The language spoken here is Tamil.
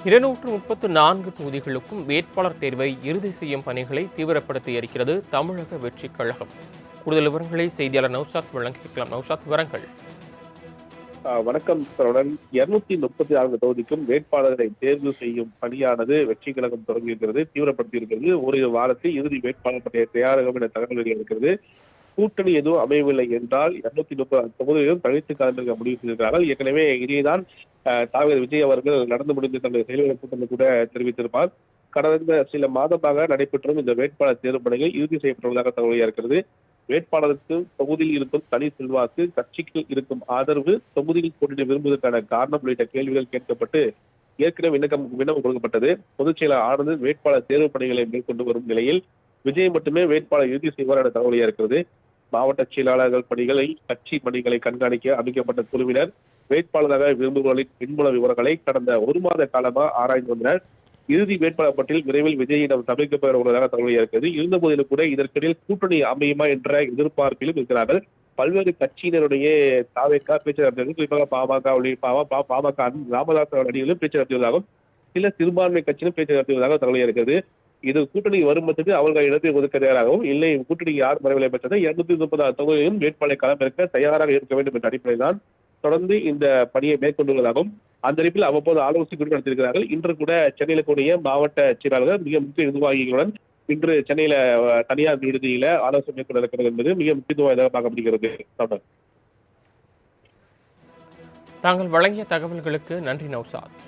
234 தொகுதிகளுக்கும் வேட்பாளர் தேர்வை இறுதி செய்யும் பணிகளை தீவிரப்படுத்தி இருக்கிறது தமிழக வெற்றிக் கழகம். கூடுதல் விவரங்களை செய்தியாளர் நௌஷாத் வழங்க கேட்கலாம். நௌஷாத், விவரங்கள். வணக்கம் சரவணன். 234 தொகுதிக்கும் வேட்பாளர்களை தேர்வு செய்யும் பணியானது வெற்றி கழகம் தொடங்கியிருக்கிறது, தீவிரப்படுத்தி இருக்கிறது. ஒரு வாரத்தில் இறுதி வேட்பாளர் பற்றிய தயாரகம் என தகவல்கள் இருக்கிறது. கூட்டணி எதுவும் அமையவில்லை என்றால் 230 தொகுதிகளிலும் தனித்து கலந்துக்க முடிவு செய்திருக்கிறார்கள். ஏற்கனவே இதைதான் தலைவர் விஜய் அவர்கள் நடந்து முடிந்த தனது செயல்களை கூட்டத்தில் கூட தெரிவித்திருப்பார். கடந்த சில மாதமாக நடைபெற்றும் இந்த வேட்பாளர் தேர்வு பணிகள் இறுதி செய்யப்பட்டுள்ளதாக தகவல் இருக்கிறது. வேட்பாளருக்கு தொகுதியில் இருக்கும் தனி செல்வாக்கு, கட்சிக்கு இருக்கும் ஆதரவு, தொகுதியில் போட்டியிட விரும்புவதற்கான காரணம் உள்ளிட்ட கேள்விகள் கேட்கப்பட்டு ஏற்கனவே விண்ணப்பம் கொடுக்கப்பட்டது. பொதுச் செயலாளர் ஆனந்த் வேட்பாளர் தேர்வு பணிகளை மேற்கொண்டு வரும் நிலையில் விஜய் மட்டுமே வேட்பாளர் இறுதி செய்வார் என தகவல் இருக்கிறது. மாவட்ட செயலாளர்கள் பணிகளை, கட்சி பணிகளை கண்காணிக்க அமைக்கப்பட்ட குழுவினர் வேட்பாளராக விரும்புபவர்களின் பின்புல விவரங்களை கடந்த ஒரு மாத காலமாக ஆராய்ந்து வந்தனர். இறுதி வேட்பாளர் பட்டியல் விரைவில் விஜயிடம் சமர்ப்பிக்கப்பட உள்ளதாக தகவல் இருக்கிறது. இருந்த போதிலும் கூட இதற்கிடையில் கூட்டணி அமையுமா என்ற எதிர்பார்ப்பிலும் இருக்கிறார்கள். பல்வேறு கட்சியினருடைய தாவேக்கா பேச்சு நடத்தியது, குறிப்பாக பாமக ராமதாஸ் அணியிலும் பேச்சு நடத்தியதாகவும் சில சிறுபான்மை கட்சியிலும் பேச்சு நடத்தியதாக தகவல் இருக்கிறது. இது கூட்டணி வரும் பட்சத்து அவர்கள் இடத்தை ஒதுக்க தயாராகவும், இல்லை கூட்டணி யார் வரவில்லை பட்சத்தை 236 தொகுதியிலும் வேட்பாளரை களமிறக்க தயாராக இருக்க வேண்டும் என்ற அடிப்படையில் தான் தொடர்ந்து இந்த பணியை மேற்கொண்டுள்ளதாகவும் அந்த அறிவிப்பில் அவ்வப்போது ஆலோசனை கூட நடத்தியிருக்கிறார்கள். இன்று கூட சென்னையில் கூடிய மாவட்ட செயலாளர்கள் மிக முக்கிய நிர்வாகிகளுடன் இன்று சென்னையில தனியார் விடுதியில ஆலோசனை மேற்கொள்ள இருக்கிறது என்பது மிக முக்கியத்துவம் பார்க்கப்படுகிறது. தாங்கள் வழங்கிய தகவல்களுக்கு நன்றி நௌஷாத்.